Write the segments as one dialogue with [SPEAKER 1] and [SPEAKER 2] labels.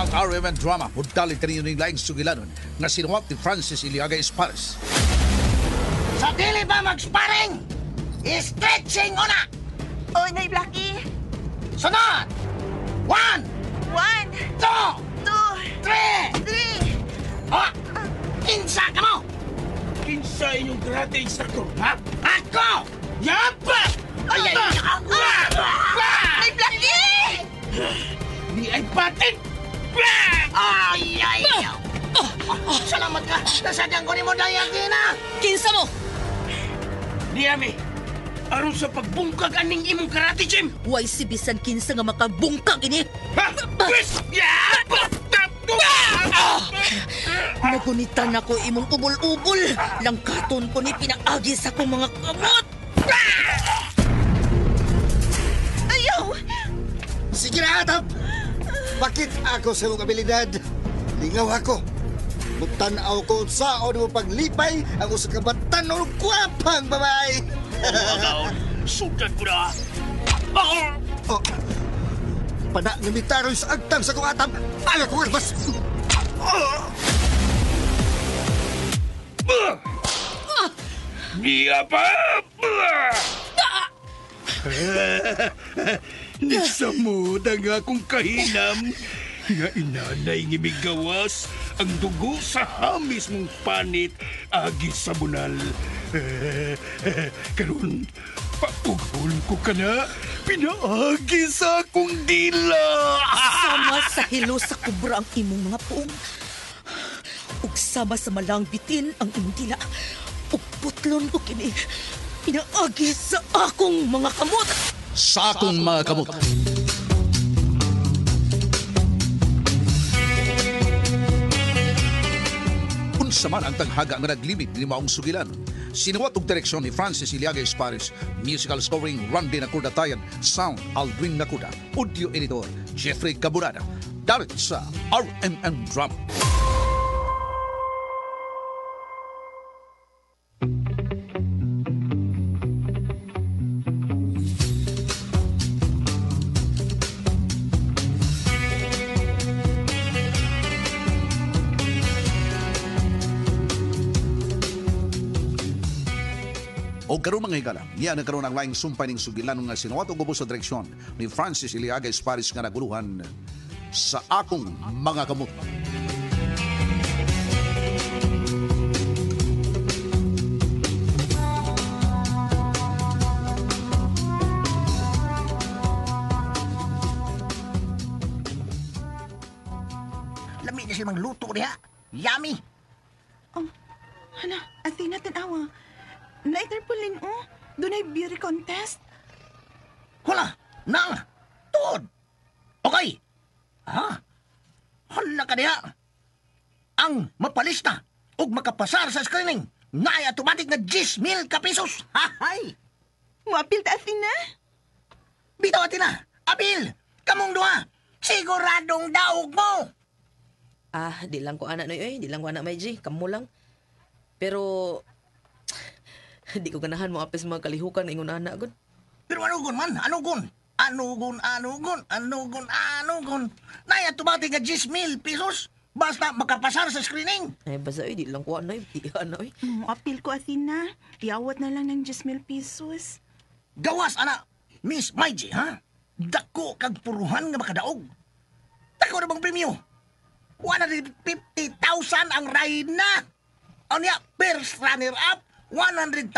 [SPEAKER 1] Ang RMN drama, muddalit kaninyo ng laing sugilanon nga sinuwap ni Francis Iliaga Espares.
[SPEAKER 2] Sa dili ba mag-sparring? Stretching una!
[SPEAKER 3] Oy, Nay Blackie.
[SPEAKER 2] Sunod! 1,
[SPEAKER 3] 1,
[SPEAKER 2] 2,
[SPEAKER 3] 2,
[SPEAKER 2] 3!
[SPEAKER 3] 3.
[SPEAKER 2] O! Kinsa ka mo!
[SPEAKER 4] Kinsa inyong karate instructor, ha?
[SPEAKER 2] Ako!
[SPEAKER 4] Yapa!
[SPEAKER 2] Ay!
[SPEAKER 3] Nay Blackie!
[SPEAKER 4] Di ay patin!
[SPEAKER 2] Ay! Salamat ka! Nasadyan ko ni mo dayang na!
[SPEAKER 3] Kinsa mo?
[SPEAKER 4] Di ami! Aron sa pagbungkag aning imong karate gym!
[SPEAKER 3] Way si bisan kinsa nga makabungkag ini.
[SPEAKER 4] Ha? Pwes! Yapa!
[SPEAKER 3] Nagunitan ako imong ubol-ubol. Langkaton ko ni pinaagi sa kong mga kamot. Ayaw!
[SPEAKER 5] Sige na, Atap! Bakit ako sa iyong abilidad? Lingaw ako. Mutanaw ko sa o mo paglipay ako sa kabatan o kwapang babae.
[SPEAKER 4] Sudan ko na!
[SPEAKER 5] Oh, pada ngimitaroy sa agtang sa kong Atap. Ayaw ko mas.
[SPEAKER 4] Niya pa! Nisamod ang akong kahinam nga inanay ngimigawas ang dugo sa hamis mong panit agi sa bunal. Karon, paugol ko ka na, pinaagi sa akong dila.
[SPEAKER 3] Sama sa hilo sa kubra ang imong mga puong. Ug sama sa malang bitin ang imong dila. Ug putlon ko kini. Pinaagi sa akong mga kamot.
[SPEAKER 1] Sa akong mga kamot. Unsa man ang taghaga nga naglimit ni maong sugilan. Sinuwat og direksyon ni Francis Iliaga Espares, musical scoring Randy Nakudatayan, sound Aldwin Nakuda, audio editor Jeffrey Caburada. Darit sa RMN Drama. O karon mga higala, niya nagkaroon ang laing sumpay ng sugilan nga sinuwat og ubos sa direksyon ni Francis Iliaga Espares nga naguluhan sa akong mga kamot.
[SPEAKER 2] Lami na siya luto niya. Yummy!
[SPEAKER 6] Hala, Athena, tanawa. Naiterpulin, Dunay beauty contest.
[SPEAKER 2] Wala! Nang! Tuod! Okay! Ha? Hala ka niya! Ang mapalista ug makapasar sa screening na ay automatic na 10,000 ka pesos! Hahay!
[SPEAKER 6] Muapil ta, Athena?
[SPEAKER 2] Bitaw atin na! Abil! Kamong duha! Siguradong daog mo!
[SPEAKER 7] Di lang ko anak na yun, di lang ko anak may G, kamo lang. Pero, di ko ganahan mo apis mga kalihukan ingon anak gud.
[SPEAKER 2] Pero anugon man, anugon. Anugon. Naya tumati nga 10,000 pesos basta makapasar sa screening.
[SPEAKER 7] Ay, basta di lang ko anak, di anak.
[SPEAKER 6] Muapil ko, Athena. Iawat na lang ng 10,000 pesos.
[SPEAKER 2] Gawas, anak. Miss Maiji, ha? Dako kag puruhan nga makadaog. Dako na bang premyo? 150,000 ang rayna. O niya, first runner-up, 100,000.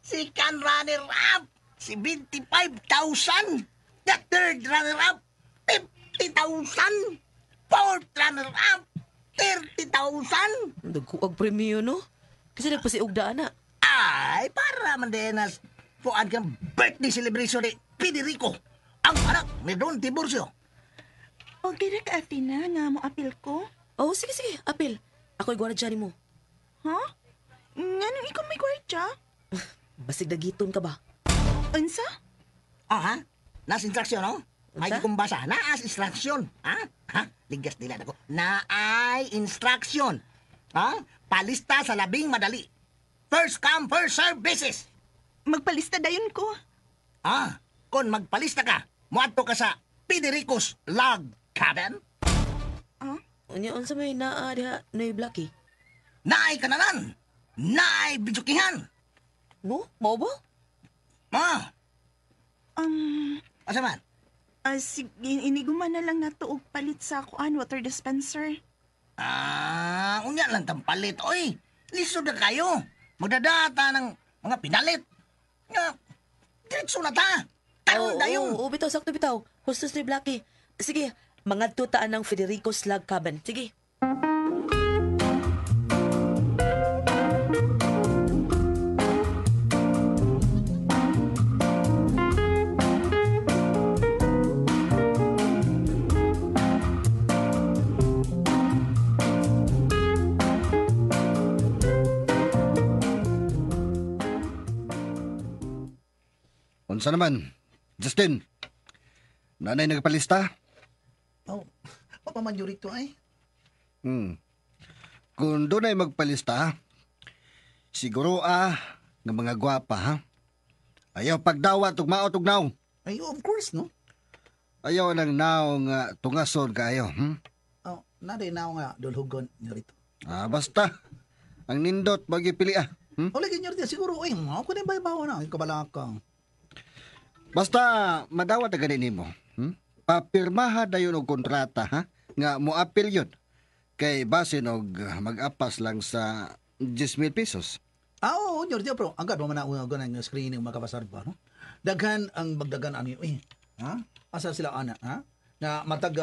[SPEAKER 2] Second runner-up, 75,000. The third runner-up, 50,000. Fourth runner-up, 30,000.
[SPEAKER 7] Dagkuag premyo, no? Kasi nagpasiog da, anak.
[SPEAKER 2] Ay, para man din as puan kang birthday celebration ni Federico, ang anak ni Don Tiburcio.
[SPEAKER 6] O, gira ka, Athena, nga muapil ko.
[SPEAKER 7] Oh, sige, apil. Ako'y guwana dyan mo.
[SPEAKER 6] Ha? Nganong ikaw may kwartya?
[SPEAKER 7] Basig dagiton ka ba?
[SPEAKER 6] Unsa?
[SPEAKER 2] Ha? Nas instruction, no? May
[SPEAKER 7] Unsa?
[SPEAKER 2] kumbasa. Naas instruction. Ha? Ligas nila ako. Naay instruction. Ha? Palista sa labing madali. First come, first serve basis.
[SPEAKER 6] Magpalista dayon ko.
[SPEAKER 2] Kung magpalista ka, muadto ka sa Federico's Log Cabin.
[SPEAKER 7] Unya unsa may naa diha Noy Blacky?
[SPEAKER 2] Naay kananan! Naay bijukihan!
[SPEAKER 7] No, mao ba?
[SPEAKER 2] Ma!
[SPEAKER 6] Um,
[SPEAKER 2] Asa man?
[SPEAKER 6] sige, iniguman na lang nato og palit sa kuan water dispenser.
[SPEAKER 2] Unya lang tampalit. Oy, lisod na kayo. Magdadata ng mga pinalit. Nga, diretso na ta. Taon dayon.
[SPEAKER 7] Oo, bitaw, sakto bitaw. Hustos Noy Blacky. Sige, mga tutaan ng Federico Slag Cabin. Sige.
[SPEAKER 5] Unsa naman? Justin, nanay nagpalista?
[SPEAKER 8] Oh, papaman yun rito ay.
[SPEAKER 5] Kung doon ay magpalista, siguro nga mga gwapa ha? Ayaw pagdawat ug maot ug naw.
[SPEAKER 8] Ay, of course, no?
[SPEAKER 5] Ayaw nang naw nga tungason kaayo.
[SPEAKER 8] Oh, naday na ako nga dulhugon nyo rito.
[SPEAKER 5] Basta. Ang nindot magipili
[SPEAKER 8] O, lagi nyo rito, siguro, ay, ako na yung baybawa na, kabalakang.
[SPEAKER 5] Basta madawat na ganin mo. Papirmaha dayon og kontrata ha? Nga moapil yun. Kay base og mag-apas lang sa 10,000 pesos.
[SPEAKER 8] Oo, nyo rito, bro. Agad mo man na ng screening makapasar ba, no? Daghan ang magdagan ano yun. Ha? Asa sila ana, ha? Na matag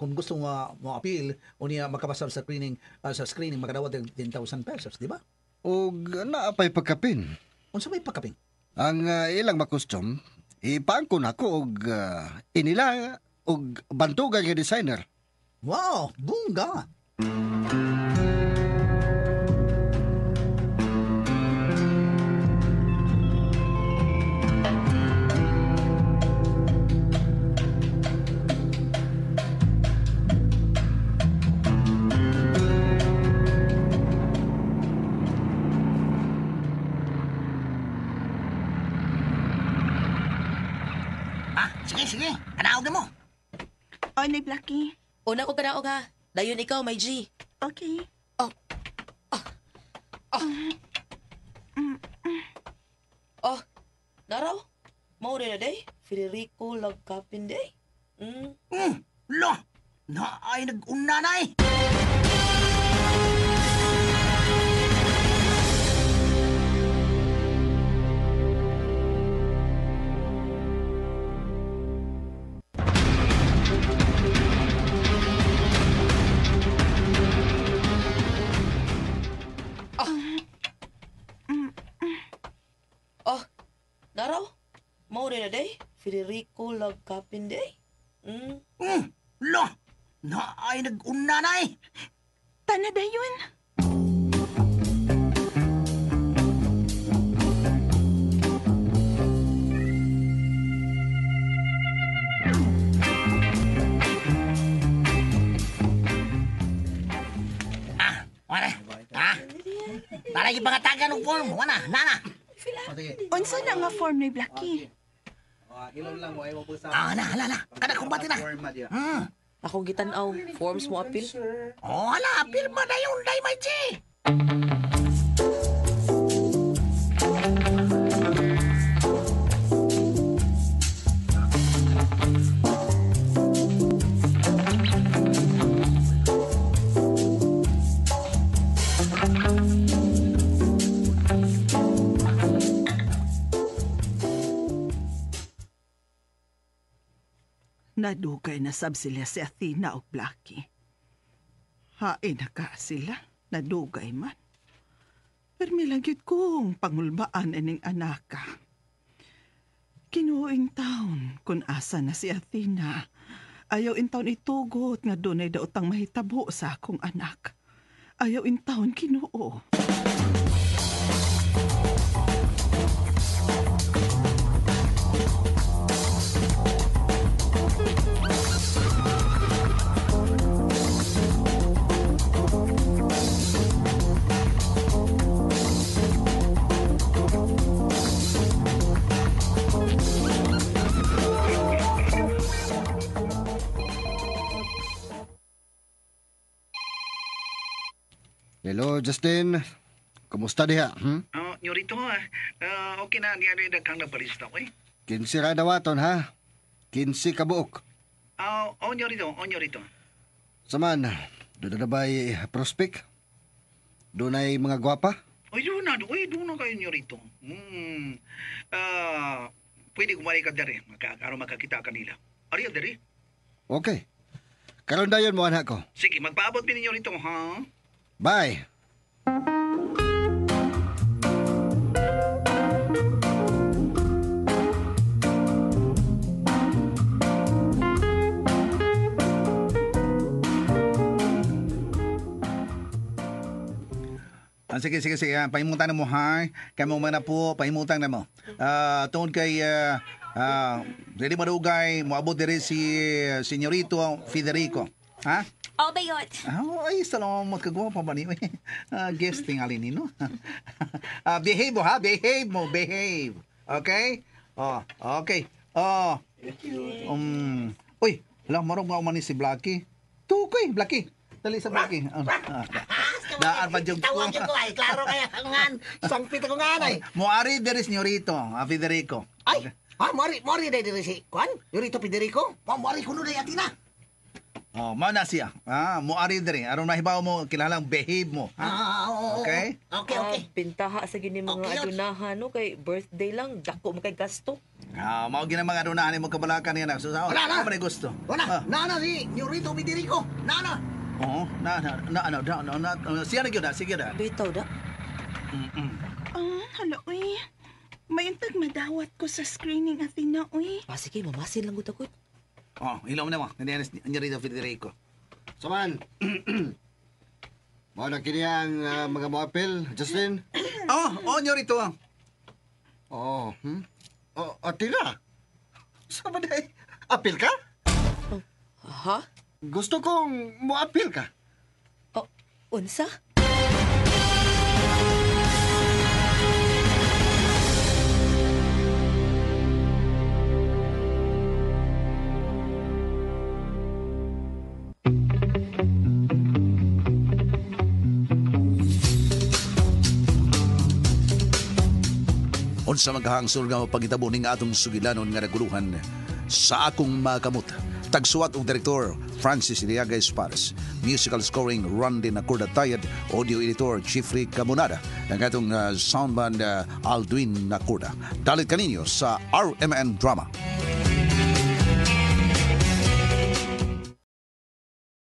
[SPEAKER 8] kung gusto mo appeal o niya makapasar sa screening makadawat og 10,000 pesos, di ba?
[SPEAKER 5] Og naapay pagkapin.
[SPEAKER 8] Unsa may pakaping?
[SPEAKER 5] Ang ilang makustom, ipangkon ako og inila og bantugan nga designer.
[SPEAKER 8] Wow, bungga.
[SPEAKER 2] Sige. Kanaog mo.
[SPEAKER 6] O, Noy Blacky.
[SPEAKER 7] Una ko kanaog ha. Dayon ikaw, may G.
[SPEAKER 6] Okay.
[SPEAKER 7] Oh, naraw. Mao rin na day. Federico Lag Cabin day.
[SPEAKER 2] Lo! Na ay nag-una na eh.
[SPEAKER 7] Naraw. Mao rin na day. Federico Lag Cabin day.
[SPEAKER 2] Lo! Na ay nag-una na eh.
[SPEAKER 6] Tanada yun.
[SPEAKER 2] Wala. Para ipangatagan ng form. Wala. Nana.
[SPEAKER 6] Unsa na nga form Noy Blacky?
[SPEAKER 8] Ilong lang mo, ayaw po sa...
[SPEAKER 2] Hala. Kada kumbati na.
[SPEAKER 7] Akong gitanaw. Forms mo apil.
[SPEAKER 2] Hala. Pirma na yung day, my G.
[SPEAKER 3] Nadugay na sab sila si Athena o Blacky. Hain na ka sila, nadugay man. Permi lang yun kong pangulbaan ining anaka. Kinuing taon kung asa na si Athena. Ayaw in taon itugot nga dunay daotang mahitabo sa akong anak. Ayaw in taon kinuo.
[SPEAKER 5] Hello, Justin. Kumusta diha?
[SPEAKER 4] Nyorito, okay na, niya rin daghang napalista ko
[SPEAKER 5] 15 ra dawaton, ha? 15 kabuok.
[SPEAKER 4] Nyorito.
[SPEAKER 5] Saman, doon na ba'y prospect? Doon ay mga gwapa?
[SPEAKER 4] Doon na kayo nyorito. Pwede kumari ka dari, makakita kanila. Ariya dari?
[SPEAKER 5] Okay. Karon dayon mo anak ko.
[SPEAKER 4] Sige, magpaabot mi ninyo rito, ha?
[SPEAKER 5] Bye.
[SPEAKER 1] Sige. Paimutan na mo, ha? Kaya mo na po, paimutan na mo. Tungod kay ready madugay, moabot diri si Senyorito Federico. Ha?
[SPEAKER 6] Oh, bayot.
[SPEAKER 1] Ay, salamat kagwa pa ba niyo? Guesting alin nino. Behave mo, ha? Behave. Okay? Okay. Uy, alam, marong nga umani si Blacky. Tukoy, Blacky. Dali sa Blacky. Daan pa dyan ko.
[SPEAKER 2] Tawag ko ay, klaro kaya ngan. Sangpit ako nga ay.
[SPEAKER 1] Moari diri Senyorito Federico.
[SPEAKER 2] Ay, mori na diri si Juan. Yorito Federico. Mori kuno na yatina.
[SPEAKER 1] Mana siya. Moari diri. Aron mahibaw mo, kilalang behave mo. Okay?
[SPEAKER 2] Okay.
[SPEAKER 7] Pintaha sa gini mga
[SPEAKER 2] Okay,
[SPEAKER 7] adunahan, no? Kay birthday lang, dako mo kay gasto.
[SPEAKER 1] Mao gina mga adunahan mo kabalakan niya na. So,
[SPEAKER 2] Wala.
[SPEAKER 1] ano man gusto?
[SPEAKER 2] Wala, na si Yorito Federico. Na.
[SPEAKER 1] Oo, siya na yun na. Sige na.
[SPEAKER 7] Bitaw da.
[SPEAKER 6] Hala, uy. Mayuntag madawat ko sa screening Athena, uy.
[SPEAKER 7] Sige, mamasin lang ko.
[SPEAKER 1] Ilaw na mo. Nandiyan rito Federico.
[SPEAKER 5] Saman. Mao na kini ang mga moapel, Justin.
[SPEAKER 1] Nyo rito.
[SPEAKER 5] Atila. Sama day. Apil ka?
[SPEAKER 7] Ha?
[SPEAKER 5] Gusto kong moapil ka.
[SPEAKER 7] Unsa?
[SPEAKER 1] Unsa maghahangsol nga pagitabo ning atong sugilanon nga naguluhan sa akong makamot. Tagsuwat og direktor Francis Iliaga Espares, musical scoring Randy Nakurda-Tayad, audio editor Jeffrey Camunada, ang atong sound band Aldwin Nakurda. Dalit kaninyo sa RMN Drama.